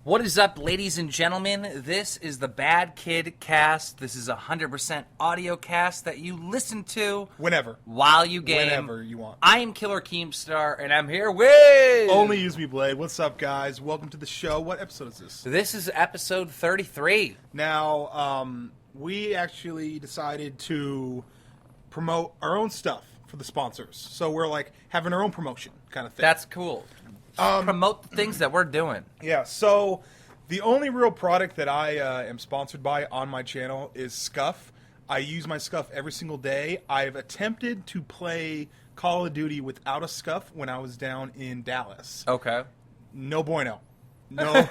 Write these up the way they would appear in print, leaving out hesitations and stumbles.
What is up, ladies and gentlemen? This is the BadKidCast. This is a 100% audio cast that you listen to whenever, while you game. Whenever you want. I am Killer Keemstar, and I'm here with... Only Use Me Blade. What's up, guys? Welcome to the show. What episode is this? This is episode 33. Now, we actually decided to promote our own stuff for the sponsors. So we're like having our own promotion kind of thing. That's cool. Promote the things that we're doing. Yeah, so the only real product that I am sponsored by on my channel is Scuff. I use my Scuff every single day. I've attempted to play Call of Duty without a Scuff when I was down in Dallas. Okay. No bueno. No.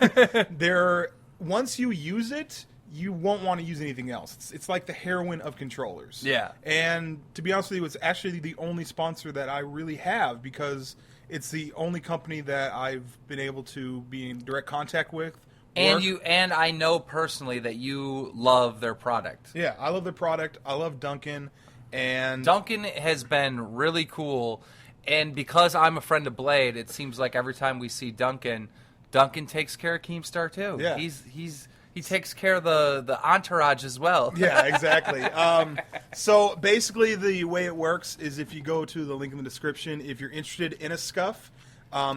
Once you use it, you won't want to use anything else. It's like the heroin of controllers. Yeah. And to be honest with you, it's actually the only sponsor that I really have because it's the only company that I've been able to be in direct contact with. And I know personally that you love their product. Yeah, I love their product. I love Duncan. And Duncan has been really cool. And because I'm a friend of Blade, it seems like every time we see Duncan takes care of Keemstar too. Yeah. He takes care of the entourage as well. Yeah, exactly. So basically the way it works is if you go to the link in the description, if you're interested in a Scuff,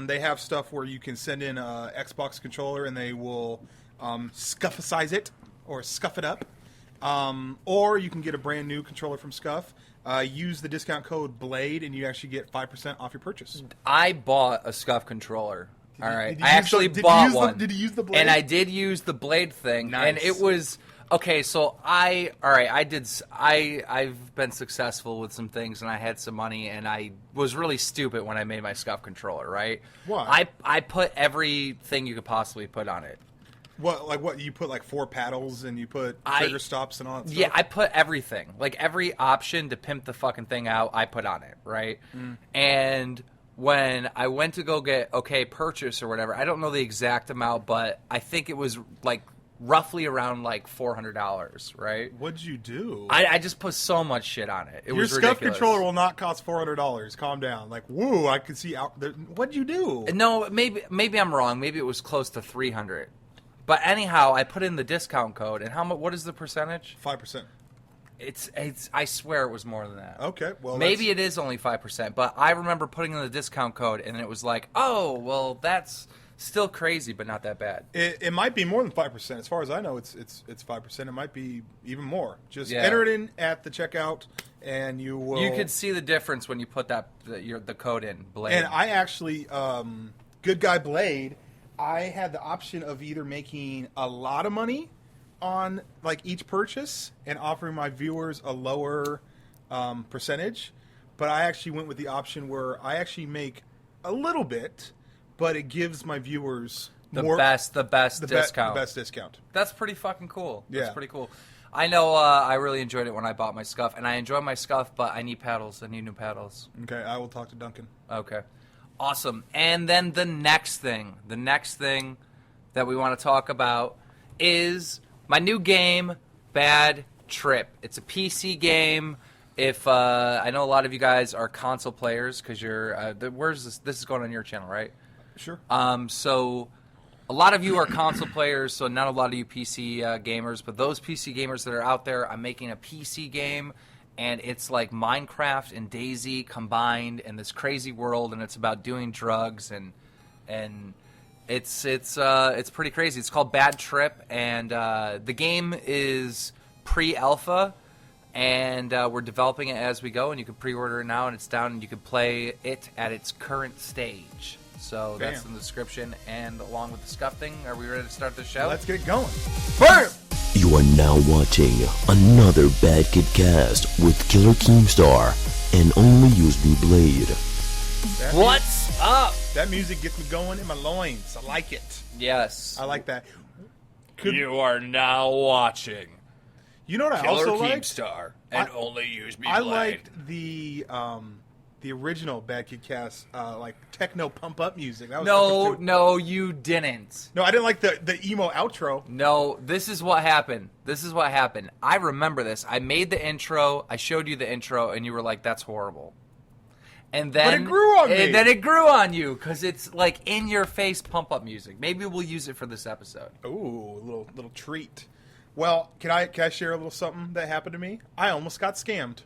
they have stuff where you can send in an Xbox controller and they will Scufficize it or scuff it up. Or you can get a brand new controller from Scuff. Use the discount code BLADE and you actually get 5% off your purchase. I bought a Scuff controller. All right, I actually bought one. Did you use the Blade? And I did use the Blade thing, nice. And it was okay. So I've been successful with some things, and I had some money, and I was really stupid when I made my Scuff controller. Right? Why? I put everything you could possibly put on it. What you put like 4 paddles and you put trigger stops and all that stuff? Yeah, I put everything, like every option to pimp the fucking thing out. I put on it, right? And when I went to go get purchase or whatever, I don't know the exact amount, but I think it was like roughly around like $400, right? What'd you do? I just put so much shit on it. It was ridiculous. Your Scuff controller will not cost $400. Calm down. Like, woo, I could see out there. What'd you do? No, maybe I'm wrong. Maybe it was close to $300. But anyhow, I put in the discount code, and what is the percentage? 5%. It's. I swear it was more than that. Okay, well, maybe it is only 5%, but I remember putting in the discount code, and it was like, oh, well, that's still crazy, but not that bad. It might be more than 5%. As far as I know, it's 5%. It might be even more. Just enter it in at the checkout, and you will. You could see the difference when you put the code in, Blade. And I actually, Good Guy Blade, I had the option of either making a lot of money on like each purchase and offering my viewers a lower percentage, but I actually went with the option where I actually make a little bit, but it gives my viewers the best discount. The best discount. That's pretty fucking cool. Yeah. That's pretty cool. I know I really enjoyed it when I bought my Scuff, and I enjoy my Scuff, but I need paddles. I need new paddles. Okay, I will talk to Duncan. Okay. Awesome. And then the next thing that we want to talk about is my new game, Bad Trip. It's a PC game. If I know a lot of you guys are console players because you're where's this? This is going on your channel, right? Sure. So a lot of you are console players, so not a lot of you PC gamers. But those PC gamers that are out there, I'm making a PC game, and it's like Minecraft and DayZ combined in this crazy world, and it's about doing drugs and It's pretty crazy. It's called Bad Trip, and the game is pre-alpha, and we're developing it as we go, and you can pre-order it now, and it's down, and you can play it at its current stage. So that's in the description, and along with the Scuff thing, are we ready to start the show? Let's get going. Burn! You are now watching another BadKidCast with Killer Keemstar and Only Use Me Blade. What's up? That music gets me going in my loins. I like it. Yes. I like that. You are now watching. You know what I also liked? Keemstar and Only Use Me Blade. I liked the original BadKidCast, like techno pump up music. That was no, you didn't. No, I didn't like the emo outro. No, this is what happened. I remember this. I made the intro. I showed you the intro, and you were like, "That's horrible." And then But it grew on me. And then it grew on you because it's like in your face pump up music. Maybe we'll use it for this episode. Ooh, little treat. Well, can I share a little something that happened to me? I almost got scammed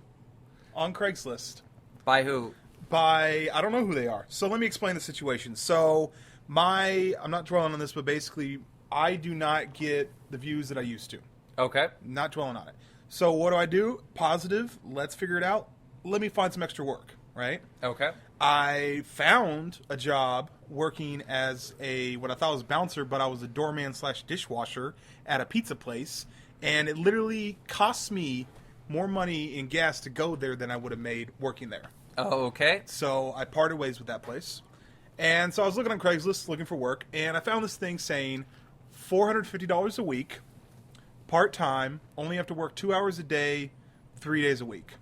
on Craigslist. By who? I don't know who they are. So let me explain the situation. So I'm not dwelling on this, but basically I do not get the views that I used to. Okay. Not dwelling on it. So what do? Positive. Let's figure it out. Let me find some extra work, right? Okay. I found a job working as what I thought was a bouncer, but I was a doorman / dishwasher at a pizza place, and it literally cost me more money in gas to go there than I would have made working there. Oh, okay. So I parted ways with that place. And so I was looking on Craigslist, looking for work, and I found this thing saying $450 a week, part-time, only have to work 2 hours a day, 3 days a week.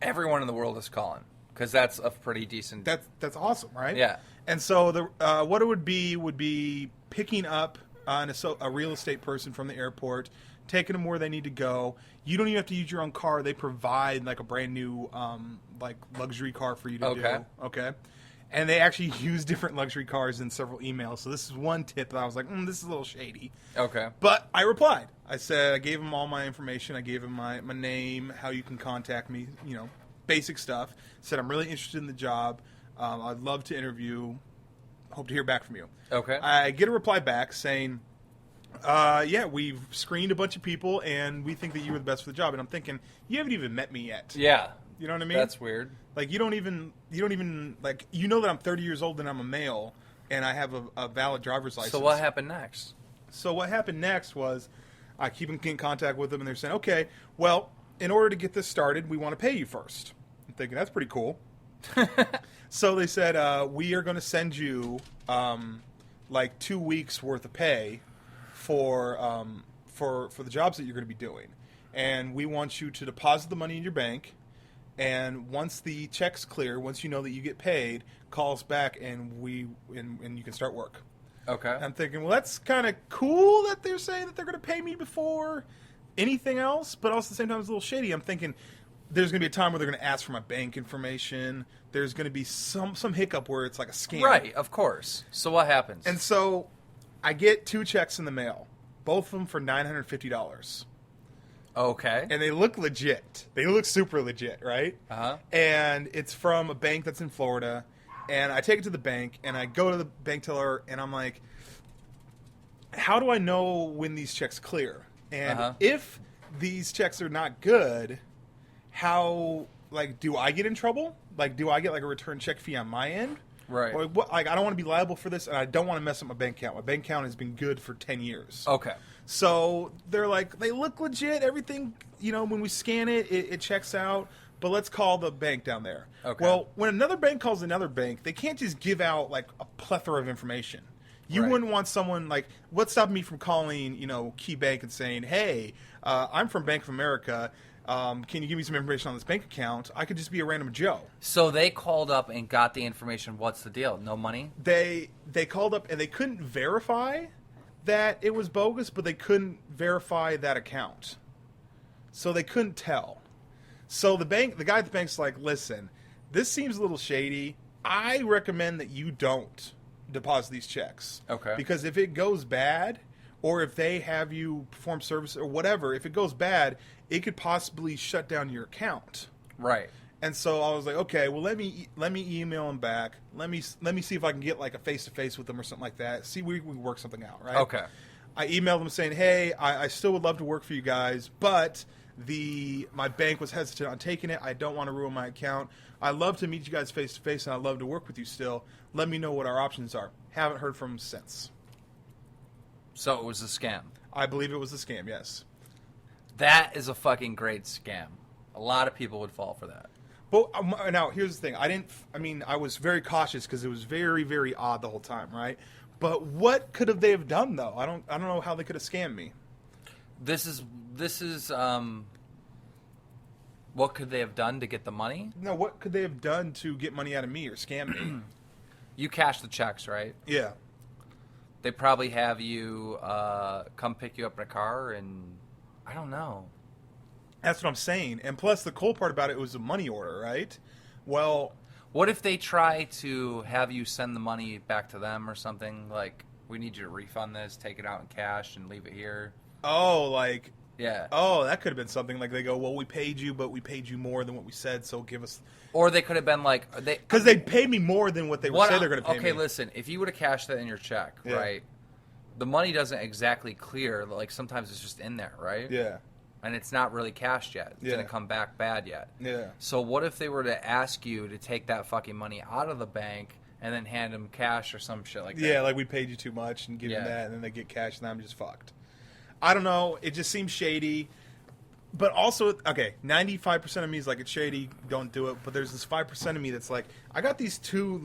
Everyone in the world is calling because that's a pretty decent. That's awesome, right? Yeah. And so what it would be picking up a real estate person from the airport, taking them where they need to go. You don't even have to use your own car. They provide like a brand new like luxury car for you to do. Okay. And they actually use different luxury cars in several emails. So this is one tip that I was like, this is a little shady. Okay. But I replied. I gave them all my information. I gave them my name, how you can contact me, basic stuff. Said I'm really interested in the job. I'd love to interview. Hope to hear back from you. Okay. I get a reply back saying, yeah, we've screened a bunch of people, and we think that you were the best for the job. And I'm thinking, you haven't even met me yet. Yeah. You know what I mean? That's weird. Like, you don't even like, that I'm 30 years old and I'm a male, and I have a valid driver's license. So what happened next? So what happened next was I keep in contact with them, and they're saying, okay, well, in order to get this started, we want to pay you first. I'm thinking, that's pretty cool. So they said, we are going to send you like 2 weeks worth of pay for the jobs that you're going to be doing. And we want you to deposit the money in your bank. And once the check's clear, once you know that you get paid, call us back and and you can start work. Okay. I'm thinking, well, that's kind of cool that they're saying that they're going to pay me before anything else, but also at the same time it's a little shady. I'm thinking there's going to be a time where they're going to ask for my bank information. There's going to be some hiccup where it's like a scam. Right, of course. So what happens? And so I get 2 checks in the mail, both of them for $950. Okay. And they look legit. They look super legit, right? Uh-huh. And it's from a bank that's in Florida. And I take it to the bank, and I go to the bank teller, and I'm like, how do I know when these checks clear? And if these checks are not good, how, like, do I get in trouble? Like, do I get, like, a return check fee on my end? Right. Or what, like, I don't want to be liable for this, and I don't want to mess up my bank account. My bank account has been good for 10 years. Okay. So they're like, they look legit. Everything, when we scan it, it checks out. But let's call the bank down there. Okay. Well, when another bank calls another bank, they can't just give out, like, a plethora of information. You Right. wouldn't want someone, like, what's stopping me from calling, Key Bank and saying, hey, I'm from Bank of America. Can you give me some information on this bank account? I could just be a random Joe. So they called up and got the information. What's the deal? No money? They called up, and they couldn't verify that it was bogus, but they couldn't verify that account. So they couldn't tell. So the guy at the bank's like, listen, this seems a little shady. I recommend that you don't deposit these checks. Okay. Because if it goes bad, or if they have you perform service or whatever, if it goes bad, it could possibly shut down your account. Right. And so I was like, okay, well, let me email him back. Let me see if I can get like a face-to-face with them or something like that. See if we can work something out, right? Okay. I emailed them saying, hey, I still would love to work for you guys, but my bank was hesitant on taking it. I don't want to ruin my account. I'd love to meet you guys face-to-face, and I'd love to work with you still. Let me know what our options are. Haven't heard from them since. So it was a scam. I believe it was a scam, yes. That is a fucking great scam. A lot of people would fall for that. But now, here's the thing. I was very cautious because it was very, very odd the whole time, right? But what could they have done, though? I don't know how they could have scammed me. This is what could they have done to get the money? No, what could they have done to get money out of me or scam me? You cash the checks, right? Yeah. They probably have you come pick you up in a car, and I don't know. That's what I'm saying. And plus, the cool part about it was a money order, right? Well, What if they try to have you send the money back to them or something? Like, we need you to refund this, take it out in cash, and leave it here. Oh, like... Yeah. Oh, that could have been something. Like, they go, well, we paid you, but we paid you more than what we said, so give us... Or they could have been like... Because they paid me more than what they would say they're going to pay me. Okay, listen. If you would have cashed that in your check, right, the money doesn't exactly clear. Like, sometimes it's just in there, right? Yeah. And it's not really cashed yet. It didn't come back bad yet. Yeah. So what if they were to ask you to take that fucking money out of the bank and then hand them cash or some shit like that? Yeah, like we paid you too much and give them that, and then they get cash, and I'm just fucked. I don't know. It just seems shady. But also, okay, 95% of me is like, it's shady, don't do it. But there's this 5% of me that's like, I got these two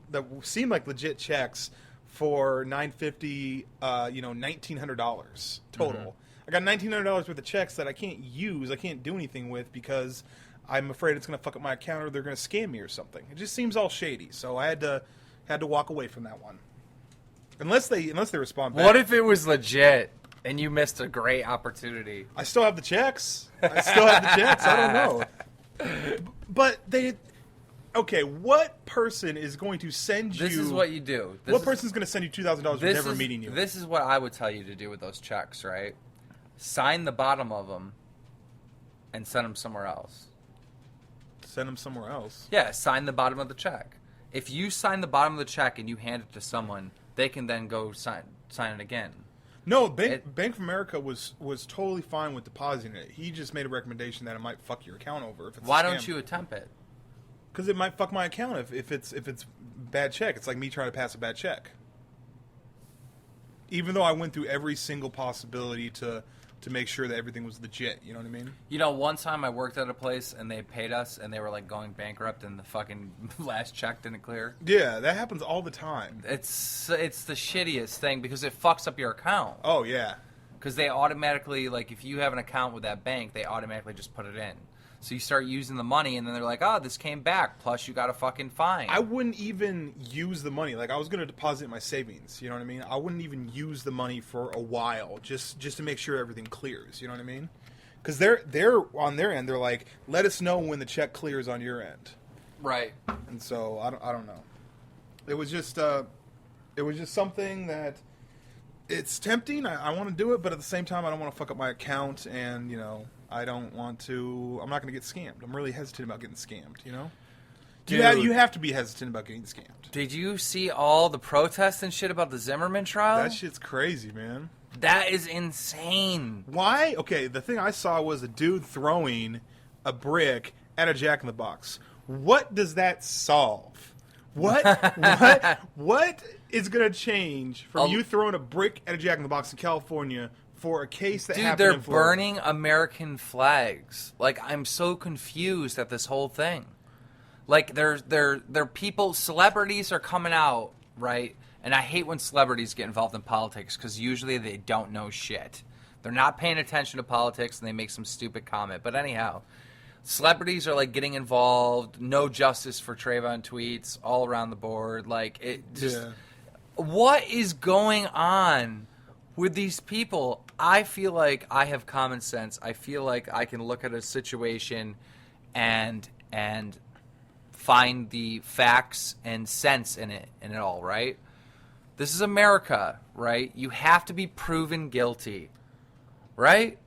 that seem like legit checks for $950, $1,900 total. Mm-hmm. I got $1,900 worth of checks that I can't use, I can't do anything with because I'm afraid it's going to fuck up my account or they're going to scam me or something. It just seems all shady. So I had to walk away from that one. Unless they respond back. What if it was legit and you missed a great opportunity? I still have the checks. I don't know. But okay, what person is going to send you... This is what you do. What person is going to send you $2,000 for never meeting you? This is what I would tell you to do with those checks, right? Sign the bottom of them and send them somewhere else. Send them somewhere else? Yeah, sign the bottom of the check. If you sign the bottom of the check and you hand it to someone, they can then go sign it again. No, Bank of America was totally fine with depositing it. He just made a recommendation that it might fuck your account over if it's Why a scam. don't you attempt it? Because it might fuck my account if it's bad check. It's like me trying to pass a bad check. Even though I went through every single possibility to make sure that everything was legit. You know what I mean? You know, one time I worked at a place and they paid us and they were like going bankrupt and the fucking last check didn't clear. Yeah, that happens all the time. It's the shittiest thing because it fucks up your account. Oh, yeah. Because they automatically, like, if you have an account with that bank, they automatically just put it in. So you start using the money, and then they're like, oh, this came back, plus you got a fucking fine. I wouldn't even use the money. Like, I was going to deposit my savings, you know what I mean? I wouldn't even use the money for a while, just to make sure everything clears, you know what I mean? Because they're on their end, they're like, let us know when the check clears on your end. Right. And so, I don't know. It was just something that... It's tempting. I want to do it, but at the same time, I don't want to fuck up my account, and, I don't want to... I'm not going to get scammed. I'm really hesitant about getting scammed, you know? Dude. You have to be hesitant about getting scammed. Did you see all the protests and shit about the Zimmerman trial? That shit's crazy, man. That is insane. Why? Okay, the thing I saw was a dude throwing a brick at a Jack-in-the-Box. What does that solve? What is going to change from you throwing a brick at a Jack-in-the-Box in California for a case that happened in Florida? Dude, they're burning American flags. Like, I'm so confused at this whole thing. Like, they're people, celebrities are coming out, right? And I hate when celebrities get involved in politics because usually they don't know shit. They're not paying attention to politics and they make some stupid comment. But anyhow, celebrities are, like, getting involved. No justice for Trayvon tweets all around the board. Like, it just... Yeah. What is going on with these people? I feel like I have common sense. I feel like I can look at a situation and find the facts and sense in it all, right? This is America, right? You have to be proven guilty, right?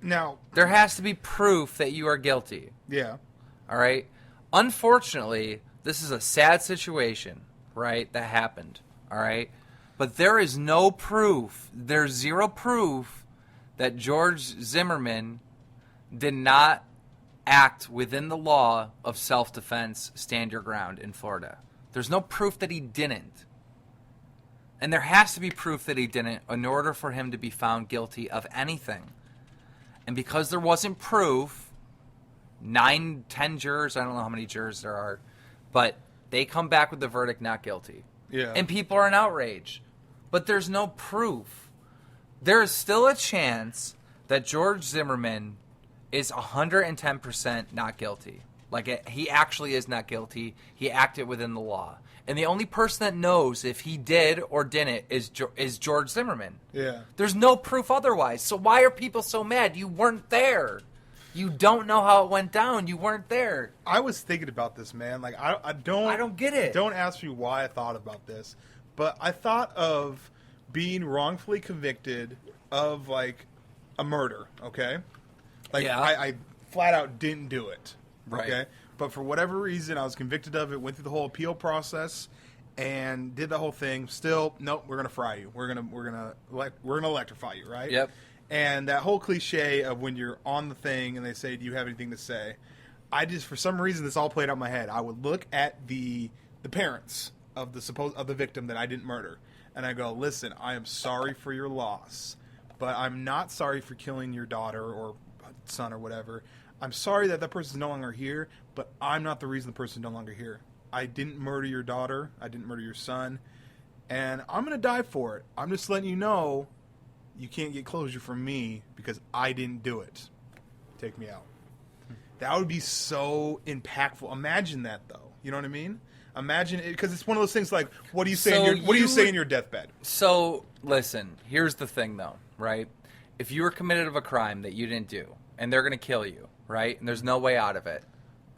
There has to be proof that you are guilty. Yeah. All right? Unfortunately, this is a sad situation, right, that happened, all right? But there is no proof, there's zero proof that George Zimmerman did not act within the law of self-defense, stand your ground in Florida. There's no proof that he didn't. And there has to be proof that he didn't in order for him to be found guilty of anything. And because there wasn't proof, 9, 10 jurors, I don't know how many jurors there are, but they come back with the verdict not guilty. Yeah. And people are in outrage. But there's no proof. There is still a chance that George Zimmerman is 110% not guilty. Like, he actually is not guilty. He acted within the law. And the only person that knows if he did or didn't is George Zimmerman. Yeah. There's no proof otherwise. So why are people so mad? You weren't there. You don't know how it went down. You weren't there. I was thinking about this, man. Like, I don't get it. Don't ask me why I thought about this, but I thought of being wrongfully convicted of, like, a murder, okay? Like, Yeah. I flat out didn't do it, Right. okay? But for whatever reason, I was convicted of it, went through the whole appeal process, and did the whole thing. Still, nope, we're gonna fry you. We're gonna electrify you, right? Yep. And that whole cliche of when you're on the thing and they say, "Do you have anything to say?" I just, for some reason, this all played out in my head. I would look at the parents of the victim that I didn't murder, and I go, "Listen, I am sorry for your loss, but I'm not sorry for killing your daughter or son or whatever. I'm sorry that person's no longer here, but I'm not the reason the person's no longer here. I didn't murder your daughter. I didn't murder your son, and I'm gonna die for it. I'm just letting you know." You can't get closure from me because I didn't do it. Take me out. That would be so impactful. Imagine that, though. You know what I mean? Imagine it, because it's one of those things like, what do you say? What do you say in your deathbed? So listen, here's the thing, though, right? If you were committed of a crime that you didn't do, and they're going to kill you, right? And there's no way out of it,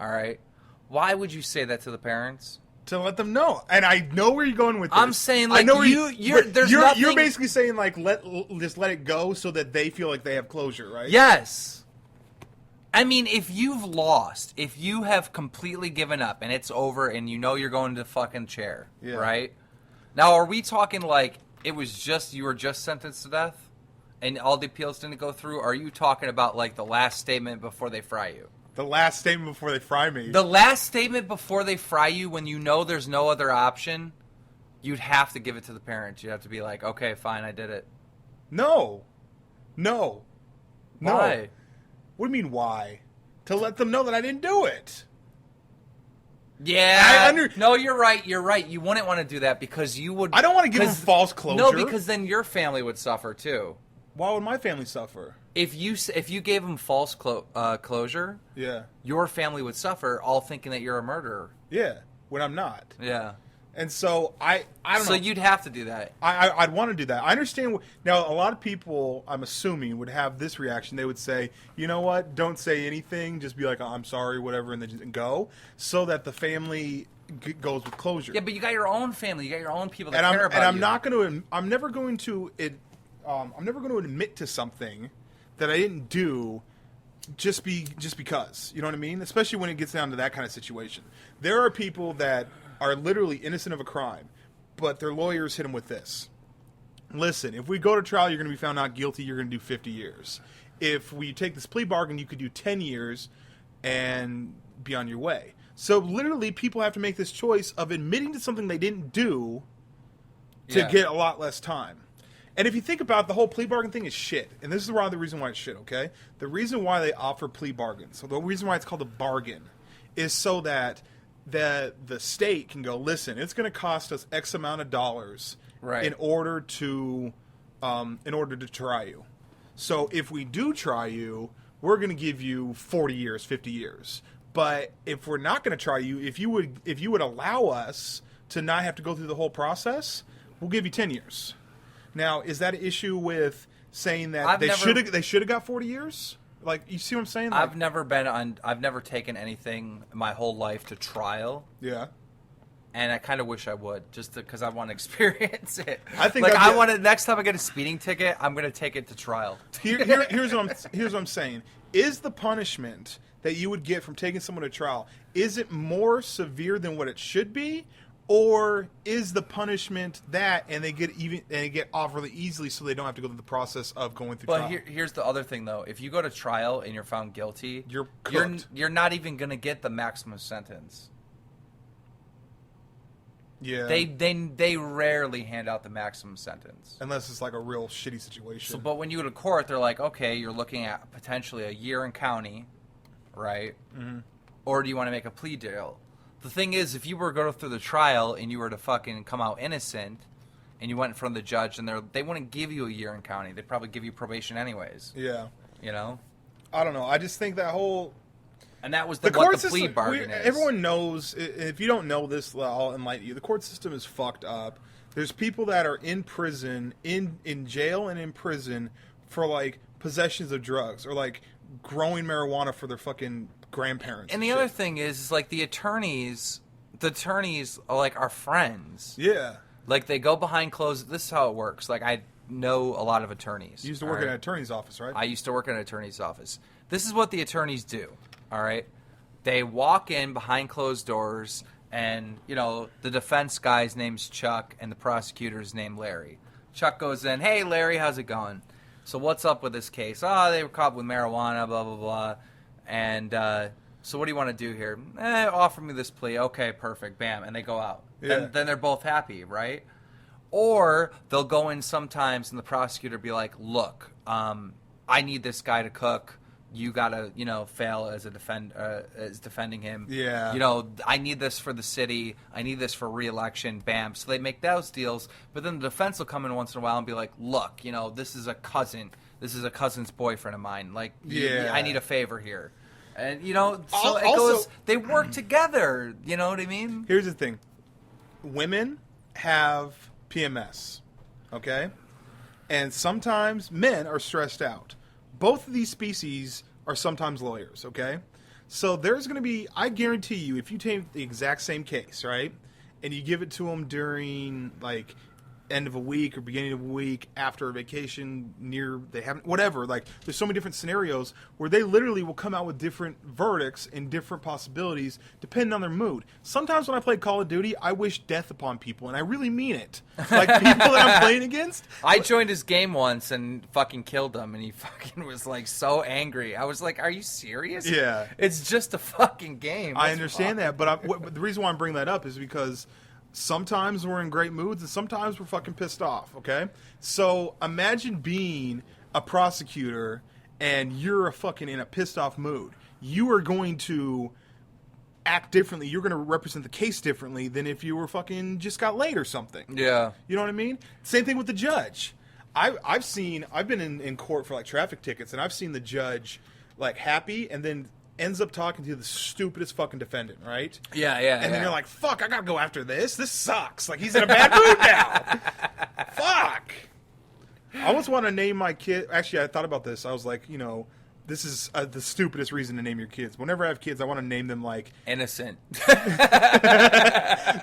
all right? Why would you say that to the parents? To let them know, and I know where you're going with this. I'm saying, like, I know where you're you're basically saying, like, just let it go so that they feel like they have closure, right? Yes. I mean, if you've lost, if you have completely given up and it's over and you know you're going to fucking chair, Yeah. right? Now, are we talking like it was just, you were just sentenced to death and all the appeals didn't go through? Or are you talking about, like, the last statement before they fry you? The last statement before they fry me. The last statement before they fry you, when you know there's no other option, you'd have to give it to the parents. You'd have to be like, okay, fine, I did it. No. Why? What do you mean, why? To let them know that I didn't do it. Yeah. No, you're right. You're right. You wouldn't want to do that because you would. I don't want to give them false closure. No, because then your family would suffer too. Why would my family suffer? If you gave them false closure, Yeah. your family would suffer, all thinking that you're a murderer. Yeah. When I'm not. Yeah. And so I don't know. So you'd have to do that. I'd want to do that. I understand. Now, a lot of people, I'm assuming, would have this reaction. They would say, you know what? Don't say anything. Just be like, I'm sorry, whatever, and then just go, so that the family goes with closure. Yeah, but you got your own family. You got your own people that and care about you. And I'm not going to. I'm never going to admit to something that I didn't do. Just because. You know what I mean? Especially when it gets down to that kind of situation. There are people that are literally innocent of a crime, but their lawyers hit them with this. Listen, if we go to trial, you're going to be found not guilty, you're going to do 50 years. If we take this plea bargain, you could do 10 years and be on your way. So literally, people have to make this choice of admitting to something they didn't do to get a lot less time. And if you think about it, the whole plea bargain thing is shit. And this is the reason why it's shit, okay? The reason why they offer plea bargains, so the reason why it's called a bargain, is so that the state can go, listen, it's going to cost us X amount of dollars in order to try you. So if we do try you, we're going to give you 40 years, 50 years. But if we're not going to try you, if you would allow us to not have to go through the whole process, we'll give you 10 years. Now, is that an issue with saying that they should have got 40 years? Like, you see what I'm saying? Like, I've never taken anything my whole life to trial. Yeah. And I kind of wish I would, just because I want to experience it. I think next time I get a speeding ticket, I'm going to take it to trial. Here's what I'm saying. Is the punishment that you would get from taking someone to trial, is it more severe than what it should be? Or is the punishment that, and they get off really easily, so they don't have to go through the process of going through trial? But here's the other thing, though. If you go to trial and you're found guilty, you're cooked. You're not even going to get the maximum sentence. Yeah. They rarely hand out the maximum sentence. Unless it's like a real shitty situation. So, but when you go to court, they're like, okay, you're looking at potentially a year in county, right? Mm-hmm. Or do you want to make a plea deal? The thing is, if you were to go through the trial and you were to fucking come out innocent and you went in front of the judge and they wouldn't give you a year in county. They'd probably give you probation anyways. Yeah. You know? I don't know. I just think that whole... And that was what the plea bargain is. Everyone knows, if you don't know this, I'll enlighten you. The court system is fucked up. There's people that are in prison, in jail and in prison for, like, possessions of drugs or, like, growing marijuana for their fucking grandparents. And the shit. other thing is like the attorneys are like our friends. Yeah. Like they go behind closed. This is how it works. Like I know a lot of attorneys. You used to work in an attorney's office, right? I used to work in an attorney's office. This is what the attorneys do. All right. They walk in behind closed doors, and the defense guy's name's Chuck, and the prosecutor's named Larry. Chuck goes in, "Hey Larry, how's it going? So what's up with this case? Oh, they were caught with marijuana, blah blah blah, and so what do you want to do here? Offer me this plea. Okay, perfect. Bam, and they go out. Yeah. Then they're both happy, right? Or they'll go in sometimes, and the prosecutor be like, "Look, I need this guy to cook. You gotta, fail as as defending him. Yeah. I need this for the city. I need this for re-election. Bam." So they make those deals, but then the defense will come in once in a while and be like, "Look, this is a cousin. This is a cousin's boyfriend of mine. Like, I need a favor here." And so it goes. They work together. You know what I mean? Here's the thing: women have PMS, okay, and sometimes men are stressed out. Both of these species are sometimes lawyers, okay? So there's going to be, I guarantee you, if you take the exact same case, right, and you give it to them during, like, end of a week or beginning of a week after a vacation they haven't, whatever, like, there's so many different scenarios where they literally will come out with different verdicts and different possibilities depending on their mood. Sometimes when I play Call of Duty, I wish death upon people, and I really mean it. Like, people that I'm playing against. I joined his game once and fucking killed him, and he fucking was, like, so angry. I was like, are you serious? Yeah. It's just a fucking game. I understand that, but the reason why I'm bringing that up is because sometimes we're in great moods and sometimes we're fucking pissed off, okay? So imagine being a prosecutor and you're in a pissed off mood. You are going to act differently. You're going to represent the case differently than if you were fucking just got laid or something. Yeah. You know what I mean? Same thing with the judge. I've been in court for like traffic tickets, and I've seen the judge like happy and then ends up talking to the stupidest fucking defendant, right? Yeah. And then you're like, fuck, I gotta go after this. This sucks. Like, he's in a bad mood now. Fuck. I almost want to name my kid. Actually, I thought about this. I was like, this is the stupidest reason to name your kids. Whenever I have kids, I want to name them like innocent.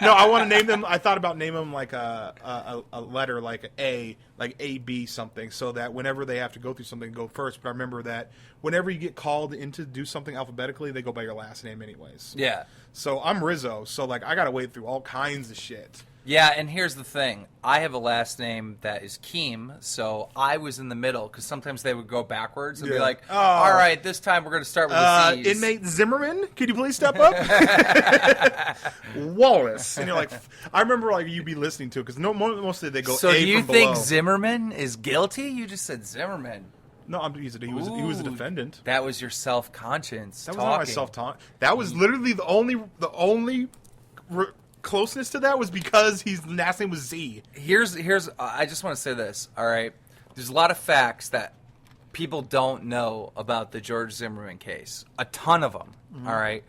No, I want to name them. I thought about naming them like a letter, like A, B something, so that whenever they have to go through something, go first. But I remember that whenever you get called in to do something alphabetically, they go by your last name anyways. Yeah. So I'm Rizzo, so like I gotta wade through all kinds of shit. Yeah, and here's the thing. I have a last name that is Keem, so I was in the middle, because sometimes they would go backwards and be like, all right, this time we're going to start with the Z's. Inmate Zimmerman, could you please step up? Wallace. And you're like, I remember like you'd be listening to it, because mostly they go so A do you from think below. Zimmerman is guilty? You just said Zimmerman. No, he was a defendant. That was your self-conscience That was talking. not my self-talk. That was literally the only closeness to that was because his last name was Z. Here's I just want to say this, all right? There's a lot of facts that people don't know about the George Zimmerman case. A ton of them, all right?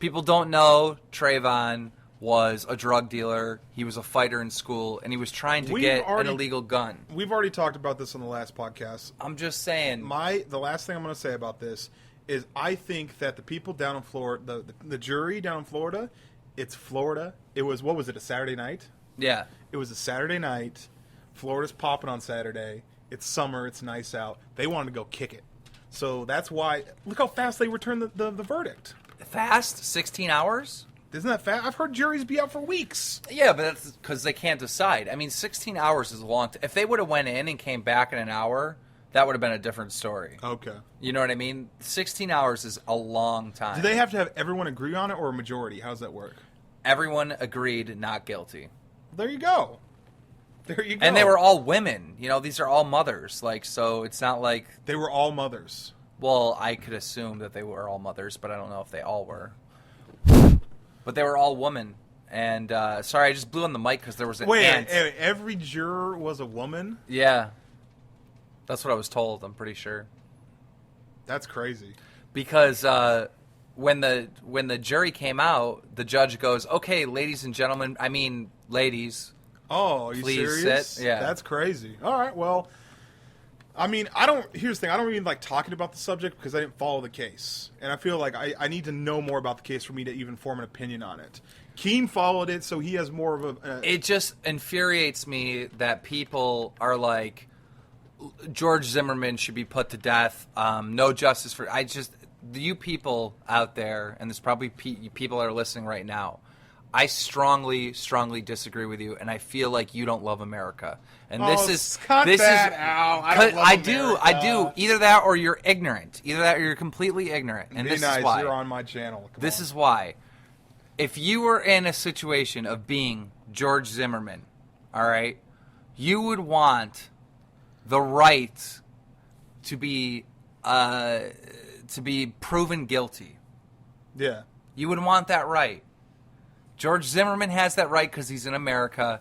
People don't know Trayvon was a drug dealer. He was a fighter in school, and he was trying to get an illegal gun. We've already talked about this on the last podcast. I'm just saying. The last thing I'm going to say about this is I think that the people down in Florida, the jury down in Florida, it's Florida. It was, what was it, a Saturday night? Yeah. It was a Saturday night. Florida's popping on Saturday. It's summer. It's nice out. They wanted to go kick it. So that's why, look how fast they returned the verdict. Fast? 16 hours? Isn't that fast? I've heard juries be out for weeks. Yeah, but that's because they can't decide. I mean, 16 hours is a long time. If they would have went in and came back in an hour, that would have been a different story. Okay. You know what I mean? 16 hours is a long time. Do they have to have everyone agree on it or a majority? How does that work? Everyone agreed not guilty. There you go. There you go. And they were all women. These are all mothers. So it's not like... They were all mothers. Well, I could assume that they were all mothers, but I don't know if they all were. But they were all women. And, sorry, I just blew on the mic because there was an ant. Wait, every juror was a woman? Yeah. That's what I was told, I'm pretty sure. That's crazy. Because when the jury came out, the judge goes, okay, ladies and gentlemen, I mean, ladies. Oh, are you Please serious? sit. Yeah. That's crazy. All right, well, I mean, here's the thing. I don't even like talking about the subject because I didn't follow the case. And I feel like I need to know more about the case for me to even form an opinion on it. Keem followed it, so he has more of a... It just infuriates me that people are like, George Zimmerman should be put to death. No justice for... You people out there, and there's probably people that are listening right now, I strongly, strongly disagree with you, and I feel like you don't love America. And cut that out. I do. Either that or you're ignorant. Either that or you're completely ignorant. And this is why. You're on my channel. This is why. If you were in a situation of being George Zimmerman, all right, you would want the right to be proven guilty. Yeah. You would want that right. George Zimmerman has that right because he's in America,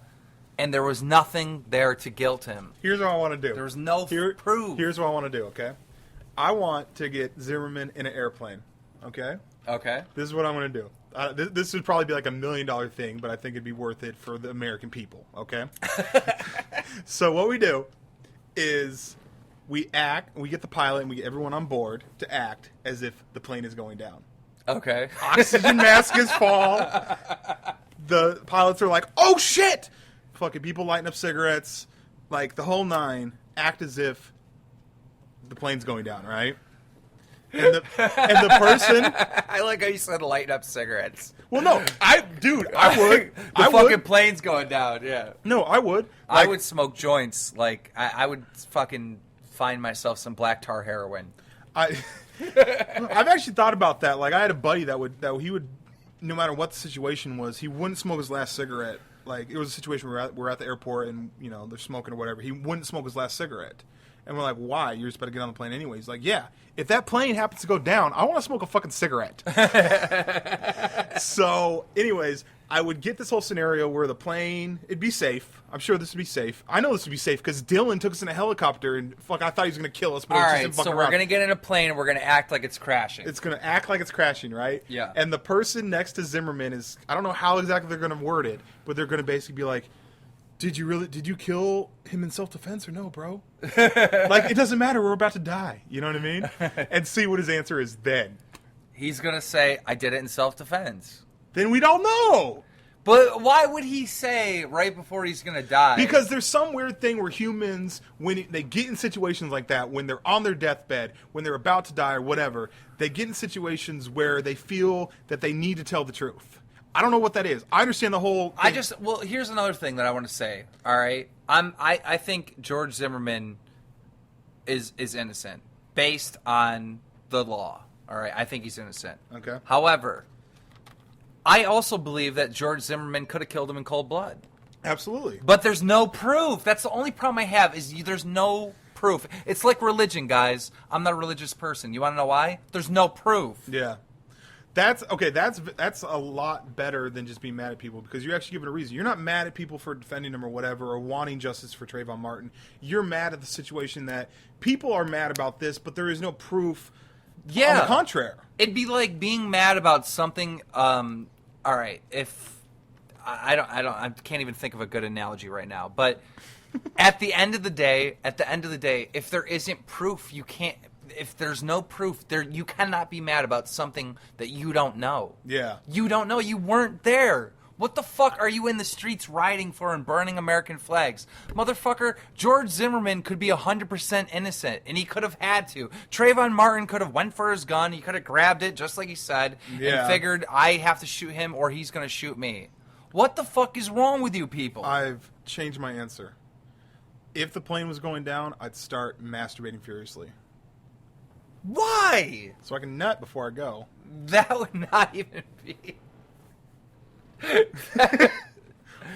and there was nothing there to guilt him. Here's what I want to do. There was no proof. Here's what I want to do, okay? I want to get Zimmerman in an airplane, okay? Okay. This is what I'm going to do. This would probably be like $1 million thing, but I think it'd be worth it for the American people, okay? So what we do is we get the pilot and we get everyone on board to act as if the plane is going down. Okay. Oxygen masks fall. The pilots are like, oh shit! Fucking people lighting up cigarettes. Like the whole nine. Act as if the plane's going down, right? And the person... I like how you said lighting up cigarettes. Well, no. I would. The fucking plane's going down, yeah. No, I would. I would smoke joints. Like, I would fucking find myself some black tar heroin. I've actually thought about that. Like, I had a buddy that he would, no matter what the situation was, he wouldn't smoke his last cigarette. Like, it was a situation where we're at the airport and, you know, they're smoking or whatever. He wouldn't smoke his last cigarette. And we're like, why? You're just about to get on the plane anyway. He's like, yeah, if that plane happens to go down, I want to smoke a fucking cigarette. So, anyways, I would get this whole scenario where the plane, it'd be safe. I'm sure this would be safe. I know this would be safe because Dylan took us in a helicopter and I thought he was going to kill us. But all it was right, just so we're going to get in a plane and we're going to act like it's crashing. It's going to act like it's crashing, right? Yeah. And the person next to Zimmerman is, I don't know how exactly they're going to word it, but they're going to basically be like, did you kill him in self-defense or no, bro? Like, it doesn't matter. We're about to die. You know what I mean? And see what his answer is then. He's going to say, I did it in self-defense. Then we don't know. But why would he say right before he's going to die? Because there's some weird thing where humans, when they get in situations like that, when they're on their deathbed, when they're about to die or whatever, they get in situations where they feel that they need to tell the truth. I don't know what that is. I understand the whole thing. Well, here's another thing that I want to say. All right, I think George Zimmerman is innocent based on the law. All right, I think he's innocent. Okay. However, I also believe that George Zimmerman could have killed him in cold blood. Absolutely. But there's no proof. That's the only problem I have is there's no proof. It's like religion, guys. I'm not a religious person. You want to know why? There's no proof. Yeah. That's a lot better than just being mad at people because you're actually given a reason. You're not mad at people for defending them or whatever or wanting justice for Trayvon Martin. You're mad at the situation that people are mad about this, but there is no proof. Yeah. On the contrary. It'd be like being mad about something. All right, if I can't even think of a good analogy right now, but at the end of the day, if there isn't proof, you can't. If there's no proof, you cannot be mad about something that you don't know. Yeah. You don't know. You weren't there. What the fuck are you in the streets rioting for and burning American flags? Motherfucker, George Zimmerman could be 100% innocent, and he could have had to. Trayvon Martin could have went for his gun. He could have grabbed it, just like he said, and figured, I have to shoot him or he's going to shoot me. What the fuck is wrong with you people? I've changed my answer. If the plane was going down, I'd start masturbating furiously. Why? So I can nut before I go. That would not even be...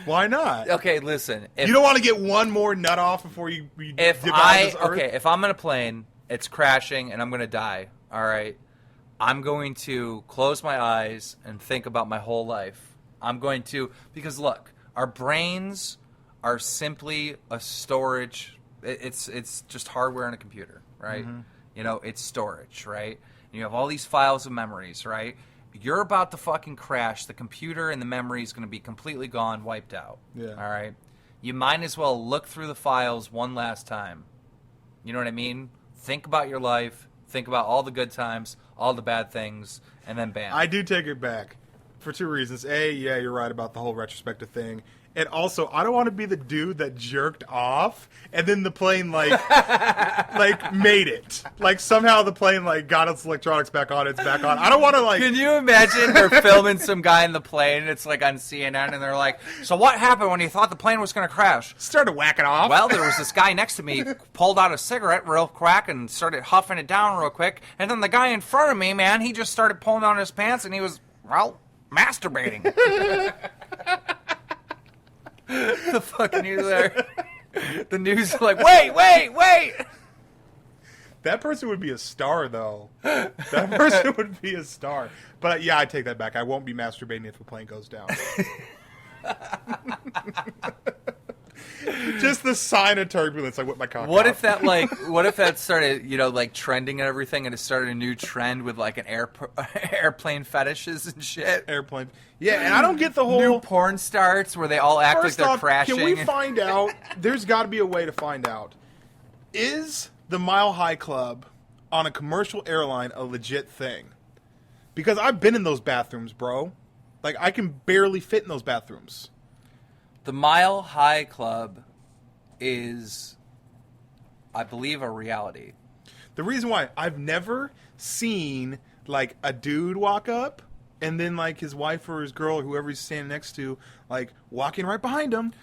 Why not? Okay, listen. You don't want to get one more nut off before you if I'm in a plane, it's crashing, and I'm going to die, all right? I'm going to close my eyes and think about my whole life. I'm going to... Because, look, our brains are simply a storage... It's just hardware in a computer, right? Mm-hmm. You know, it's storage, right? And you have all these files of memories, right? You're about to fucking crash. The computer and the memory is going to be completely gone, wiped out. Yeah. All right? You might as well look through the files one last time. You know what I mean? Think about your life. Think about all the good times, all the bad things, and then bam. I do take it back for 2 reasons. A, yeah, you're right about the whole retrospective thing. And also, I don't want to be the dude that jerked off and then the plane, like made it. Like, somehow the plane, got its electronics back on, it's back on. I don't want to, Can you imagine they're filming some guy in the plane, it's, on CNN, and they're like, so what happened when you thought the plane was going to crash? started whacking off. Well, there was this guy next to me, pulled out a cigarette real quick and started huffing it down real quick. And then the guy in front of me, man, he just started pulling down his pants and he was, masturbating. The fucking news there. The news is like, wait. That person would be a star, though. That person would be a star. But, yeah, I take that back. I won't be masturbating if the plane goes down. Just the sign of turbulence, I whip my cock What out. if that started, trending and everything, and it started a new trend with, an airplane fetishes and shit? Airplane. Yeah, and I don't get the whole... New porn stars where they all act First like they're off, crashing. Can we find out... There's got to be a way to find out. Is the Mile High Club on a commercial airline a legit thing? Because I've been in those bathrooms, bro. I can barely fit in those bathrooms. The Mile High Club is, I believe, a reality. The reason why I've never seen a dude walk up and then his wife or his girl or whoever he's standing next to walking right behind him.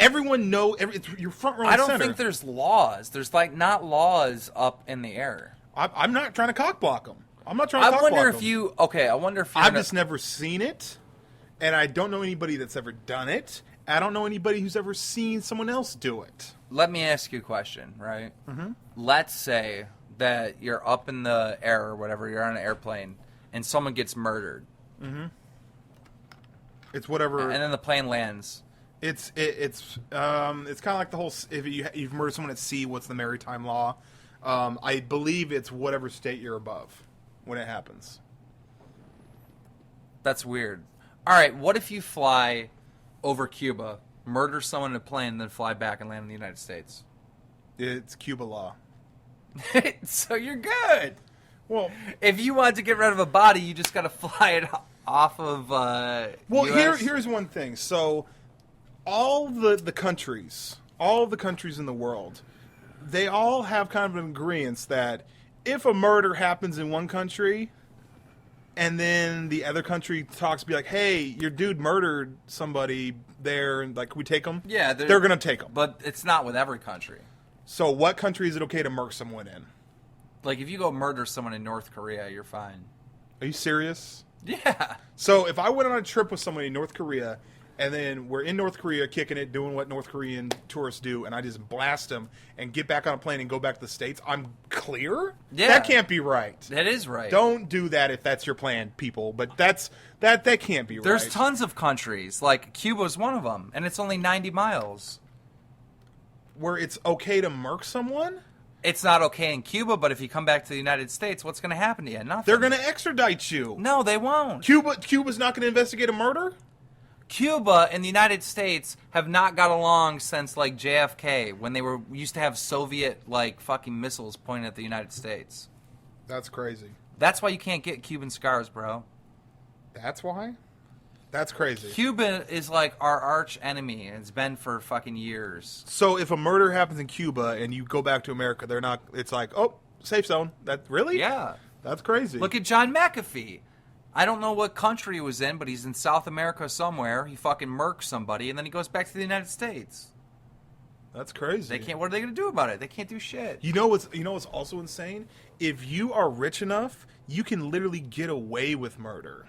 Everyone it's your front row. I don't center. think there's laws. There's not laws up in the air. I'm not trying to cock block them. I'm not trying to cock block them. I wonder if I've just never seen it, and I don't know anybody that's ever done it. I don't know anybody who's ever seen someone else do it. Let me ask you a question, right? Mm-hmm. Let's say that you're up in the air or whatever, you're on an airplane, and someone gets murdered. Mm-hmm. It's whatever. And then the plane lands. It's kind of like the whole, if you've murdered someone at sea, what's the maritime law? I believe it's whatever state you're above when it happens. That's weird. All right, what if you fly over Cuba, murder someone in a plane, and then fly back and land in the United States? It's Cuba law. So you're good. Well, if you want to get rid of a body, you just got to fly it off of US. Here's one thing. So all the countries in the world, they all have kind of an agreement that if a murder happens in one country and then the other country talks, be like, hey, your dude murdered somebody there, and can we take them? Yeah, they're going to take them. But it's not with every country. So what country is it okay to murk someone in? If you go murder someone in North Korea, you're fine. Are you serious? Yeah. So if I went on a trip with somebody in North Korea, and then we're in North Korea kicking it, doing what North Korean tourists do, and I just blast them and get back on a plane and go back to the States, I'm clear? Yeah. That can't be right. That is right. Don't do that if that's your plan, people. But that can't be right. There's tons of countries. Cuba's one of them, and it's only 90 miles. Where it's okay to murk someone? It's not okay in Cuba, but if you come back to the United States, what's going to happen to you? Nothing. They're going to extradite you. No, they won't. Cuba's not going to investigate a murder? Cuba and the United States have not got along since JFK, when they used to have Soviet fucking missiles pointed at the United States. That's crazy. That's why you can't get Cuban scars, bro. That's why? That's crazy. Cuba is our arch enemy, and it's been for fucking years. So if a murder happens in Cuba and you go back to America, they're not. It's safe zone. That really? Yeah. That's crazy. Look at John McAfee. I don't know what country he was in, but he's in South America somewhere. He fucking murks somebody, and then he goes back to the United States. That's crazy. They can't. What are they going to do about it? They can't do shit. You know what's also insane? If you are rich enough, you can literally get away with murder.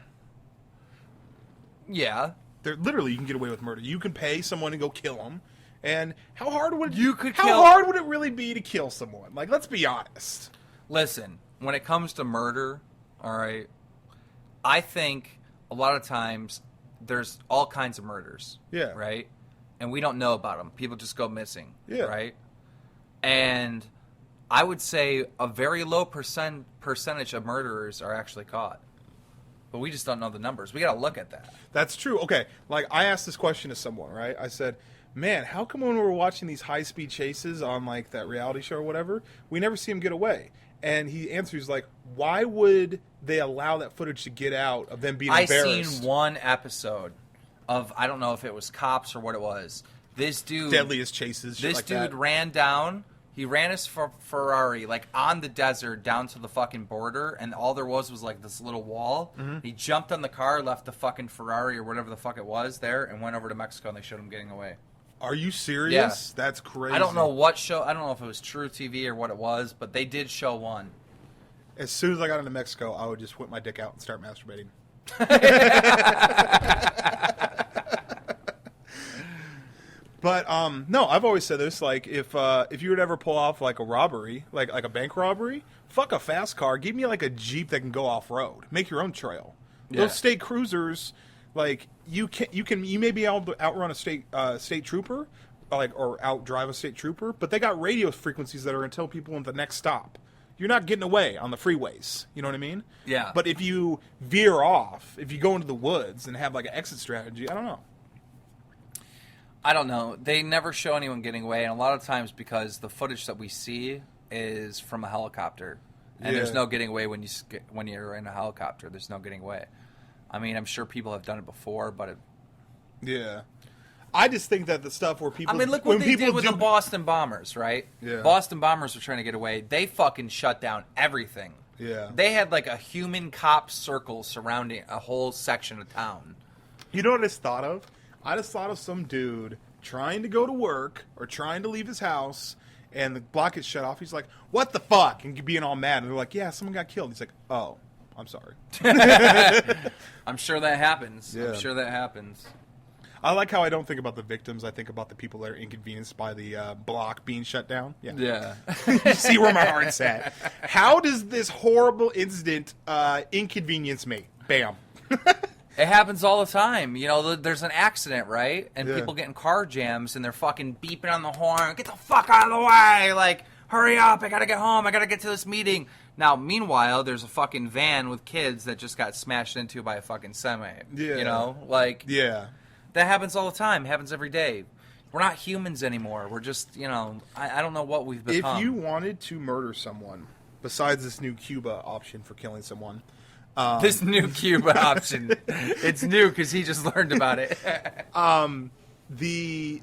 Yeah. You can get away with murder. You can pay someone to go kill them. And how hard would it really be to kill someone? Let's be honest. Listen, when it comes to murder, all right, I think a lot of times there's all kinds of murders. Yeah. Right? And we don't know about them. People just go missing. Yeah. Right? And I would say a very low percentage of murderers are actually caught. But we just don't know the numbers. We got to look at that. That's true. Okay, I asked this question to someone, right? I said, man, how come when we're watching these high-speed chases on, like, that reality show or whatever, we never see him get away? And he answers, like, why would they allow that footage to get out of them being embarrassed? I seen one episode of, I don't know if it was Cops or what it was. This dude... Deadliest chases, shit like that. This dude ran down... He ran his Ferrari, like, on the desert down to the fucking border, and all there was like, this little wall. Mm-hmm. He jumped on the car, left the fucking Ferrari or whatever the fuck it was there, and went over to Mexico, and they showed him getting away. Are you serious? Yeah. That's crazy. I don't know what show. I don't know if it was True TV or what it was, but they did show one. As soon as I got into Mexico, I would just whip my dick out and start masturbating. But no, I've always said this. Like, if you would ever pull off like a robbery, like a bank robbery, fuck a fast car. Give me like a Jeep that can go off road. Make your own trail. Yeah. Those state cruisers, like you may be able to outrun a state trooper, like or outdrive a state trooper, but they got radio frequencies that are going to tell people at the next stop. You're not getting away on the freeways. You know what I mean? Yeah. But if you veer off, if you go into the woods and have like an exit strategy, I don't know. I don't know. They never show anyone getting away, and a lot of times because the footage that we see is from a helicopter, and there's no getting away when you're in a helicopter. There's no getting away. I mean, I'm sure people have done it before, but yeah. I just think that the stuff where people... I mean, look what they did with the Boston Bombers, right? Yeah. Boston Bombers were trying to get away. They fucking shut down everything. Yeah. They had like a human cop circle surrounding a whole section of town. You know what I just thought of? I just thought of some dude trying to go to work or trying to leave his house, and the block gets shut off. He's like, what the fuck? And being all mad. And they're like, yeah, someone got killed. He's like, oh, I'm sorry. I'm sure that happens. Yeah. I'm sure that happens. I like how I don't think about the victims. I think about the people that are inconvenienced by the block being shut down. Yeah. You see where my heart's at. How does this horrible incident inconvenience me? Bam. It happens all the time. You know, there's an accident, right? And Yeah. people get in car jams, and they're fucking beeping on the horn. Get the fuck out of the way! Like, hurry up! I gotta get home. I gotta get to this meeting. Now, meanwhile, there's a fucking van with kids that just got smashed into by a fucking semi. Yeah. You know? Like, Yeah. that happens all the time. It happens every day. We're not humans anymore. We're just, you know, I don't know what we've become. If you wanted to murder someone, besides this new Cuba option for killing someone... this new Cuba option. It's new because he just learned about it. The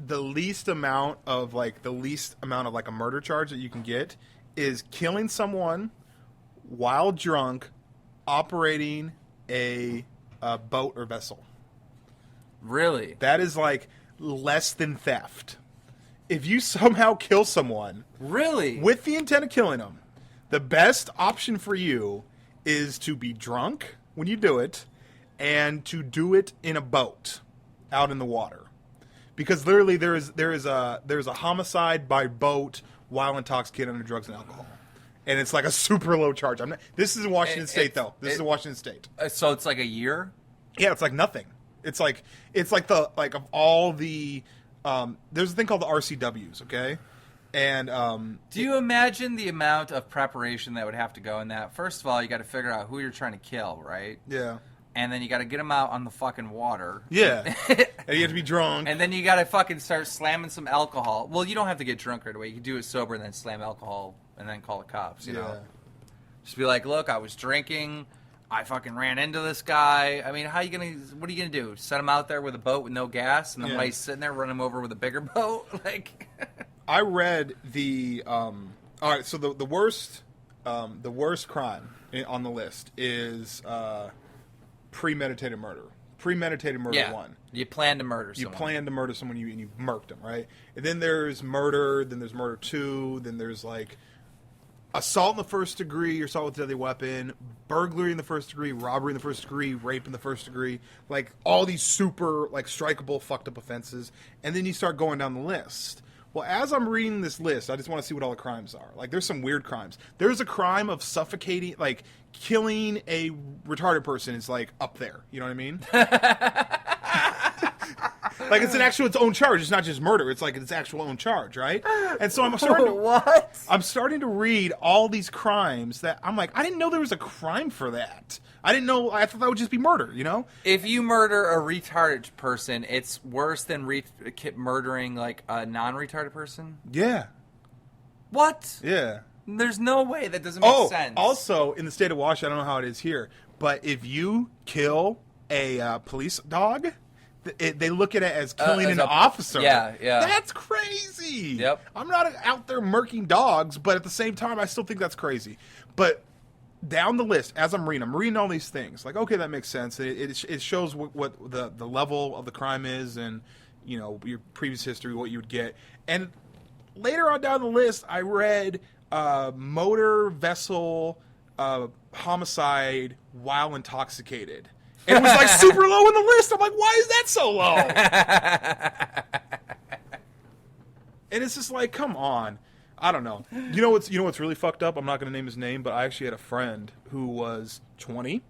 least amount of a murder charge that you can get is killing someone while drunk, operating a boat or vessel. Really? That is like less than theft. If you somehow kill someone, Really? with the intent of killing them, the best option for you is to be drunk when you do it, and to do it in a boat out in the water, because literally there is a homicide by boat while intoxicated under drugs and alcohol, and it's like a super low charge. This is in Washington State though. This is in Washington State. So it's like a year? Yeah, it's like nothing. It's like of all the there's a thing called the RCWs, okay? And do you imagine the amount of preparation that would have to go in that? First of all, you got to figure out who you're trying to kill, right? yeah. And then you got to get them out on the fucking water. Yeah. And you have to be drunk. And then you got to fucking start slamming some alcohol. Well, you don't have to get drunk right away. You can do it sober and then slam alcohol and then call the cops, you know? Just be like, look, I was drinking. I fucking ran into this guy. I mean, what are you going to do? Set him out there with a boat with no gas? And then while he's sitting there, run him over with a bigger boat? Like... I read the all right. So the worst crime on the list is premeditated murder. Premeditated murder one. You plan to murder someone. You plan to murder someone and you murked them, right? And then there's murder. Then there's murder two. Then there's like assault in the first degree, assault with a deadly weapon, burglary in the first degree, robbery in the first degree, rape in the first degree. Like all these super like strikeable fucked up offenses. And then you start going down the list. Well, as I'm reading this list, I just want to see what all the crimes are. Like, there's some weird crimes. There's a crime of suffocating, like, killing a retarded person is, like, up there. You know what I mean? Like its own charge. It's not just murder. It's like its actual own charge, right? And so I'm starting to, What? I'm starting to read all these crimes that I'm like, I didn't know there was a crime for that. I didn't know. I thought that would just be murder, you know? If you murder a retarded person, it's worse than murdering like a non-retarded person. Yeah. What? Yeah. There's no way that doesn't make sense. Also, in the state of Washington, I don't know how it is here, but if you kill a police dog, they look at it as killing an officer. Yeah. That's crazy. Yep. I'm not out there murking dogs, but at the same time, I still think that's crazy. But down the list, as I'm reading all these things. Like, okay, that makes sense. It shows what the level of the crime is, and your previous history, what you would get. And later on down the list, I read motor vessel homicide while intoxicated. And it was like super low in the list. I'm like, why is that so low? And it's just like, come on. I don't know. You know what's really fucked up? I'm not going to name his name, but I actually had a friend who was 20.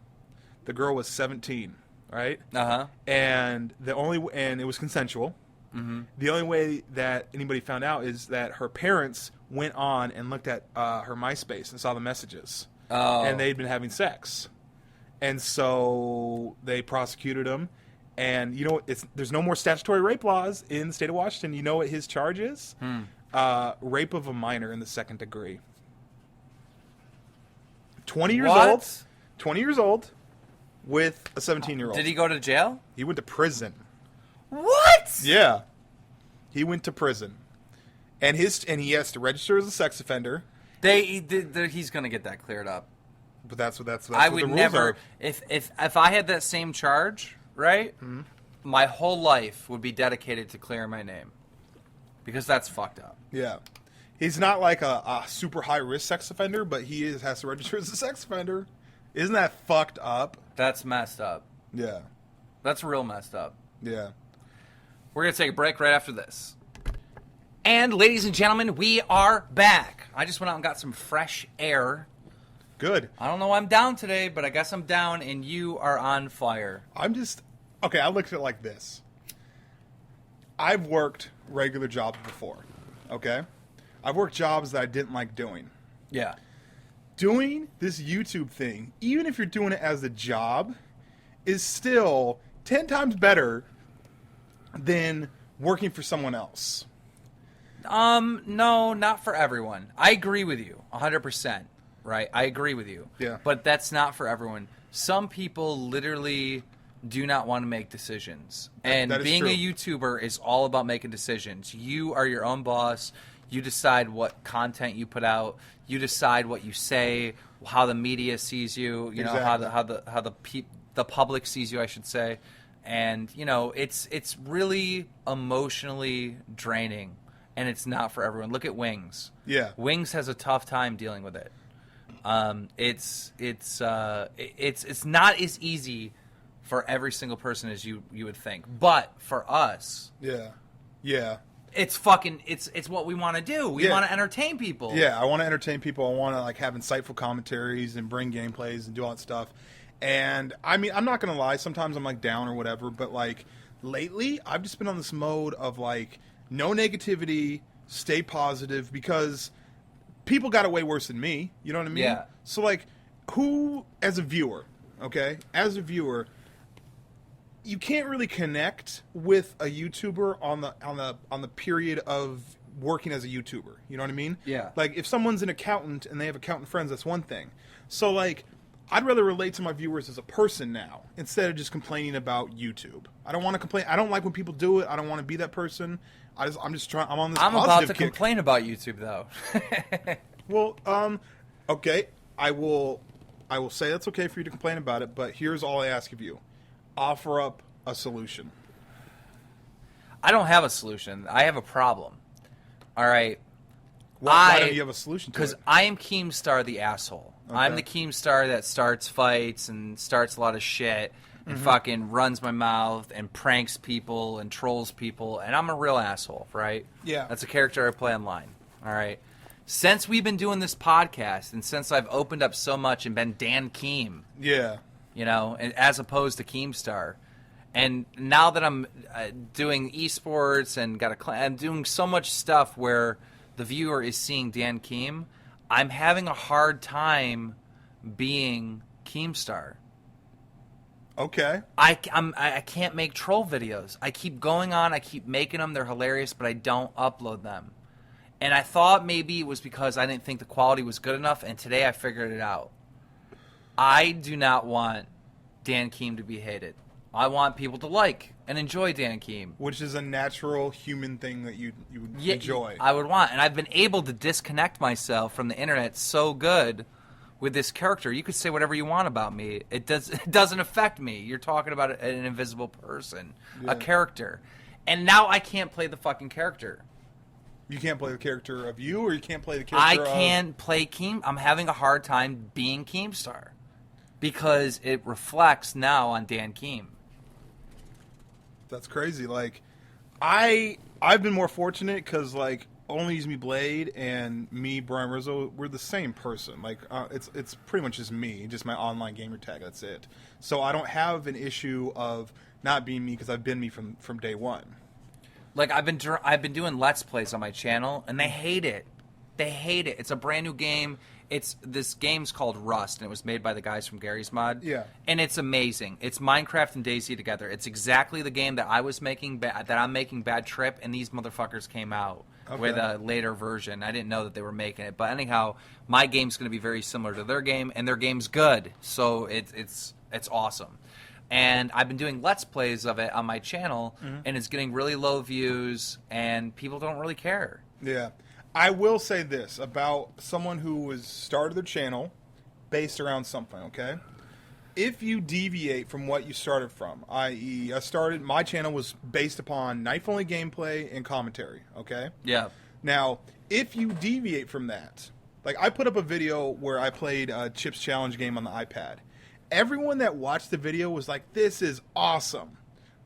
The girl was 17, right? Uh-huh. And it was consensual. Mm-hmm. The only way that anybody found out is that her parents went on and looked at her MySpace and saw the messages. Oh. And they'd been having sex. And so they prosecuted him. And there's no more statutory rape laws in the state of Washington. You know what his charge is? Rape of a minor in the second degree. 20 years old. 20 years old with a 17-year-old. Did he go to jail? He went to prison. What? Yeah. He went to prison. And he has to register as a sex offender. He's going to get that cleared up. But that's what I the would rules never. are. If I had that same charge, right? Mm-hmm. My whole life would be dedicated to clearing my name, because that's fucked up. Yeah, he's not like a super high risk sex offender, but he has to register as a sex offender. Isn't that fucked up? That's messed up. Yeah, that's real messed up. Yeah. We're gonna take a break right after this. And ladies and gentlemen, we are back. I just went out and got some fresh air. Good. I don't know why I'm down today, but I guess I'm down, and you are on fire. Okay, I looked at it like this. I've worked regular jobs before, okay? I've worked jobs that I didn't like doing. Yeah. Doing this YouTube thing, even if you're doing it as a job, is still 10 times better than working for someone else. No, not for everyone. I agree with you 100%. Right, I agree with you. Yeah. But that's not for everyone. Some people literally do not want to make decisions. And being a YouTuber is all about making decisions. You are your own boss. You decide what content you put out. You decide what you say, how the media sees you, you exactly. know, how the public sees you, I should say. And, it's really emotionally draining, and it's not for everyone. Look at Wings. Yeah. Wings has a tough time dealing with it. It's not as easy for every single person as you would think, but for us, yeah, it's what we want to do. We want to entertain people. Yeah, I want to entertain people. I want to have insightful commentaries and bring gameplays and do all that stuff. And I mean, I'm not gonna lie. Sometimes I'm down or whatever, but lately, I've just been on this mode of no negativity, stay positive, because people got it way worse than me. You know what I mean? Yeah. So, who, as a viewer, okay? As a viewer, you can't really connect with a YouTuber on the period of working as a YouTuber. You know what I mean? Yeah. If someone's an accountant and they have accountant friends, that's one thing. So, I'd rather relate to my viewers as a person now instead of just complaining about YouTube. I don't want to complain. I don't like when people do it. I don't want to be that person. I'm just trying. I'm on this. I'm positive about to kick. complain about YouTube, though. Well, okay. I will say that's okay for you to complain about it, but here's all I ask of you: offer up a solution. I don't have a solution. I have a problem. All right. Why don't you have a solution to it? Because I am Keemstar the asshole. Okay. I'm the Keemstar that starts fights and starts a lot of shit and fucking runs my mouth and pranks people and trolls people, and I'm a real asshole, right? Yeah. That's a character I play online, all right? Since we've been doing this podcast and since I've opened up so much and been Dan Keem, yeah, and as opposed to Keemstar, And now that I'm doing esports and I'm doing so much stuff where the viewer is seeing Dan Keem, I'm having a hard time being Keemstar. Okay. I can't make troll videos. I keep going on. I keep making them. They're hilarious, but I don't upload them. And I thought maybe it was because I didn't think the quality was good enough, and today I figured it out. I do not want Dan Keem to be hated. I want people to like and enjoy Dan Keem. Which is a natural human thing that you would enjoy. I would want. And I've been able to disconnect myself from the internet so good with this character. You could say whatever you want about me. It doesn't affect me. You're talking about an invisible person, a character. And now I can't play the fucking character. You can't play the character of you, or you can't play the character I can't play Keem. I'm having a hard time being Keemstar because it reflects now on Dan Keem. That's crazy. Like, I've been more fortunate because, like, Only Use Me Blade and me, Brian Rizzo, we're the same person. Like, it's pretty much just me, just my online gamer tag. That's it. So I don't have an issue of not being me because I've been me from day one. Like, I've been doing Let's Plays on my channel, and they hate it. They hate it. It's a brand new game. This game's called Rust, and it was made by the guys from Gary's Mod. Yeah. And it's amazing. It's Minecraft and DayZ together. It's exactly the game that I was making, that I'm making Bad Trip, and these motherfuckers came out with a later version. I didn't know that they were making it. But anyhow, my game's going to be very similar to their game, and their game's good. So it's awesome. And I've been doing Let's Plays of it on my channel, and it's getting really low views, and people don't really care. Yeah. I will say this about someone who has started their channel based around something, okay? If you deviate from what you started from, i.e., my channel was based upon knife-only gameplay and commentary, okay? Yeah. Now, if you deviate from that, like I put up a video where I played a Chips Challenge game on the iPad. Everyone that watched the video was like, this is awesome.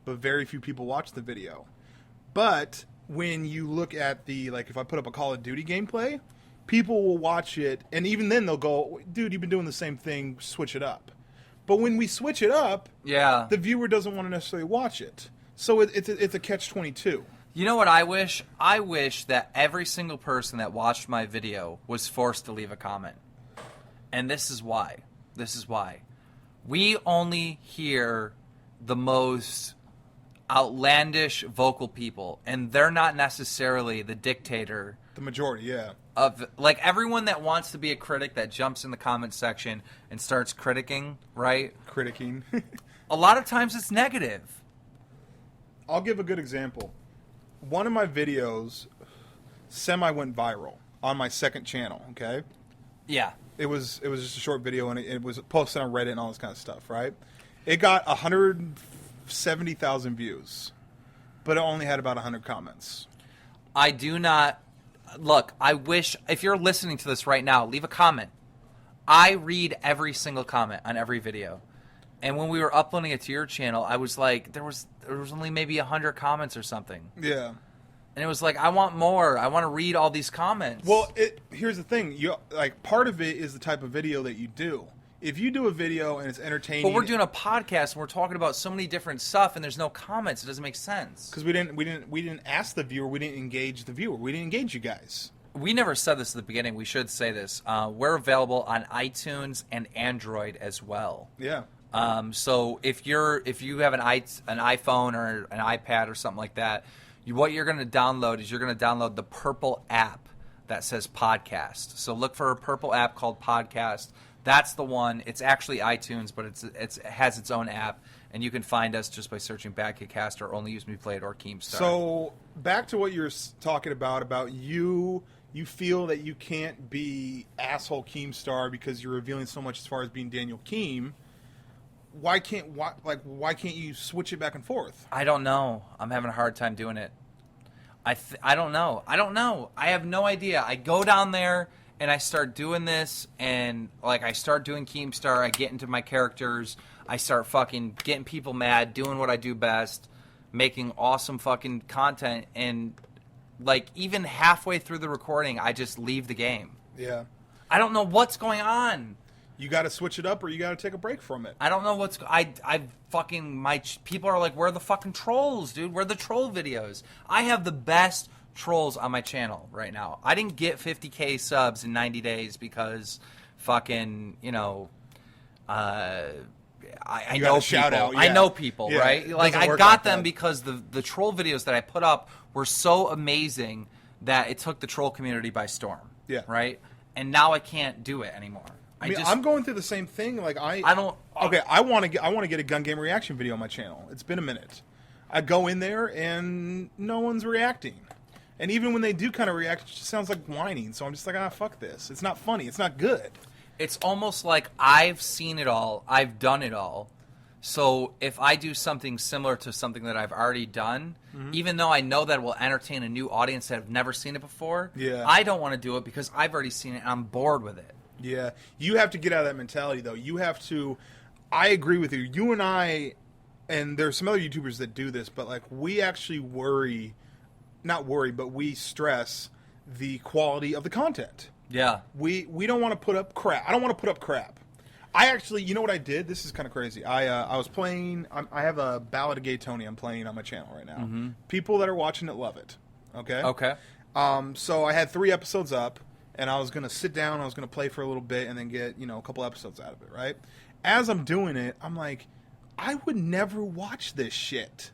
But very few people watched the video. But when you look at if I put up a Call of Duty gameplay, people will watch it, and even then they'll go, dude, you've been doing the same thing, switch it up. But when we switch it up, the viewer doesn't want to necessarily watch it. So it's a catch-22. You know what I wish? I wish that every single person that watched my video was forced to leave a comment. And this is why. We only hear the most outlandish vocal people, and they're not necessarily the dictator. The majority, yeah. Of like everyone that wants to be a critic that jumps in the comment section and starts critiquing, right? Critiquing. A lot of times it's negative. I'll give a good example. One of my videos went viral on my second channel, okay? Yeah. It was just a short video, and it was posted on Reddit and all this kind of stuff, right? It got 170,000 views, but it only had about 100 comments. I do not... Look, I wish... If you're listening to this right now, leave a comment. I read every single comment on every video. And when we were uploading it to your channel, I was like, there was only maybe 100 comments or something. Yeah. And it was like, I want more. I want to read all these comments. Well, here's the thing. Part of it is the type of video that you do. If you do a video and it's entertaining... But we're doing a podcast and we're talking about so many different stuff and there's no comments. It doesn't make sense. Because we didn't ask the viewer. We didn't engage the viewer. We didn't engage you guys. We never said this at the beginning. We should say this. We're available on iTunes and Android as well. Yeah. So if you have an iPhone or an iPad or something like that, what you're going to download is you're going to download the purple app that says podcast. So look for a purple app called Podcast. That's the one. It's actually iTunes, but it has its own app, and you can find us just by searching BadKidCast or Only Use Me Played or Keemstar. So back to what you're talking about you feel that you can't be asshole Keemstar because you're revealing so much as far as being Daniel Keem. Why can't you switch it back and forth? I don't know. I'm having a hard time doing it. I don't know. I have no idea. I go down there and I start doing this, and I start doing Keemstar. I get into my characters. I start fucking getting people mad, doing what I do best, making awesome fucking content, and even halfway through the recording, I just leave the game. Yeah. I don't know what's going on. You got to switch it up, or you got to take a break from it. I don't know what's. People are like, where are the fucking trolls, dude? Where are the troll videos? I have the best trolls on my channel right now. I didn't get 50K subs in 90 days because fucking, I know people. I know people, right? Like, I got them because the troll videos that I put up were so amazing that it took the troll community by storm. Yeah. Right? And now I can't do it anymore. I'm going through the same thing. Like I want to get a gun game reaction video on my channel. It's been a minute. I go in there and no one's reacting. And even when they do kind of react, it just sounds like whining. So I'm just like, fuck this. It's not funny. It's not good. It's almost like I've seen it all. I've done it all. So if I do something similar to something that I've already done, even though I know that it will entertain a new audience that have never seen it before, I don't want to do it because I've already seen it and I'm bored with it. Yeah, you have to get out of that mentality, though. You have to. I agree with you. You and I, and there's some other YouTubers that do this, but like we actually not worry, but we stress the quality of the content. Yeah, we don't want to put up crap. I don't want to put up crap. I actually, you know what I did? This is kind of crazy. I was playing. I have a Ballad of Gay Tony. I'm playing on my channel right now. Mm-hmm. People that are watching it love it. Okay. Okay. So I had 3 episodes up. And I was going to sit down, I was going to play for a little bit, and then get, a couple episodes out of it, right? As I'm doing it, I'm like, I would never watch this shit.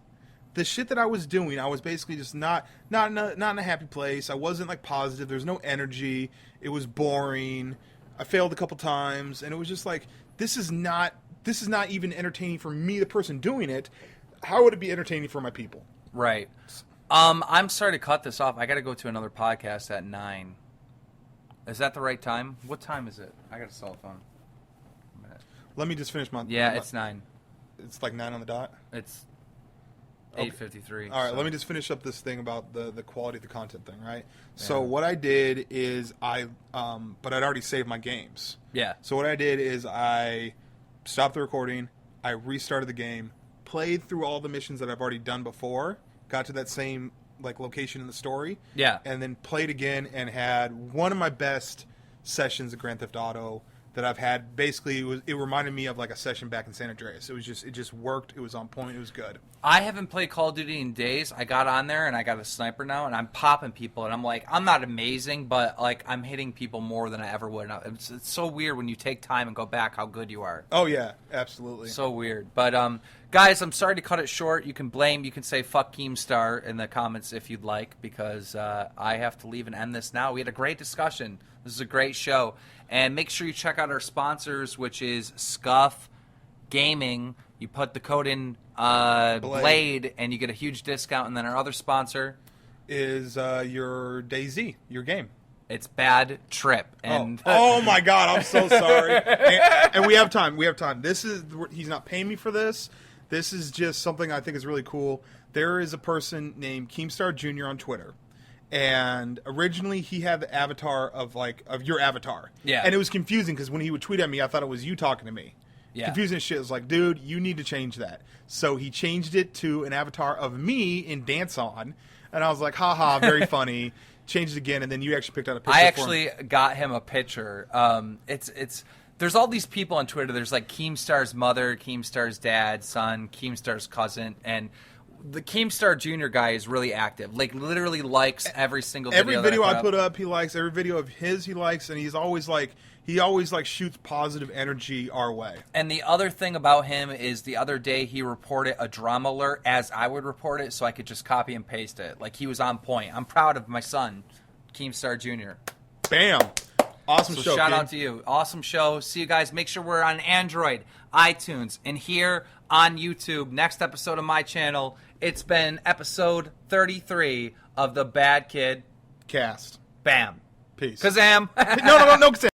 The shit that I was doing, I was basically just not in a happy place. I wasn't, like, positive. There's no energy. It was boring. I failed a couple times, and it was just like, this is not even entertaining for me, the person doing it. How would it be entertaining for my people? Right. I'm sorry to cut this off. I got to go to another podcast at 9. Is that the right time? What time is it? I got a cell phone. Let me just finish my... Yeah, it's 9. It's like 9 on the dot? It's 8:53. All right, let me just finish up this thing about the quality of the content thing, right? Yeah. So what I did is but I'd already saved my games. Yeah. So what I did is I stopped the recording, I restarted the game, played through all the missions that I've already done before, got to that same... location in the story, and then played again and had one of my best sessions of Grand Theft Auto that I've had. Basically, it reminded me of like a session back in San Andreas. It just worked. It was on point. It was good. I haven't played Call of Duty in days. I got on there and I got a sniper now, and I'm popping people, and I'm like, I'm not amazing, but like I'm hitting people more than I ever would. And it's so weird when you take time and go back how good you are. Oh yeah, absolutely. So weird. But guys, I'm sorry to cut it short. You can say fuck Keemstar in the comments if you'd like, because I have to leave and end this now. We had a great discussion. This is a great show. And make sure you check out our sponsors, which is Scuff Gaming. You put the code in Blade, and you get a huge discount. And then our other sponsor is your DayZ, your game. It's Bad Trip. And oh my God, I'm so sorry. and we have time. He's not paying me for this. This is just something I think is really cool. There is a person named Keemstar Jr. on Twitter. And originally he had the avatar of your avatar. Yeah. And it was confusing because when he would tweet at me, I thought it was you talking to me. Yeah. Confusing as shit. It was like, dude, you need to change that. So he changed it to an avatar of me in Dance On. And I was like, haha, very funny. Changed it again, and then you actually picked out a picture. I actually got him a picture. There's all these people on Twitter. There's like Keemstar's mother, Keemstar's dad, son, Keemstar's cousin, and the Keemstar Jr. guy is really active. Like, literally likes every single video. Every video I put up, he likes. Every video of his, he likes, and he's always like, shoots positive energy our way. And the other thing about him is the other day he reported a drama alert as I would report it, so I could just copy and paste it. Like, he was on point. I'm proud of my son, Keemstar Jr. Bam. Awesome show, shout out to you. Awesome show. See you guys. Make sure we're on Android, iTunes, and here on YouTube. Next episode of my channel. It's been episode 33 of the Bad Kid Cast. Bam. Peace. Kazam. No, Kazam.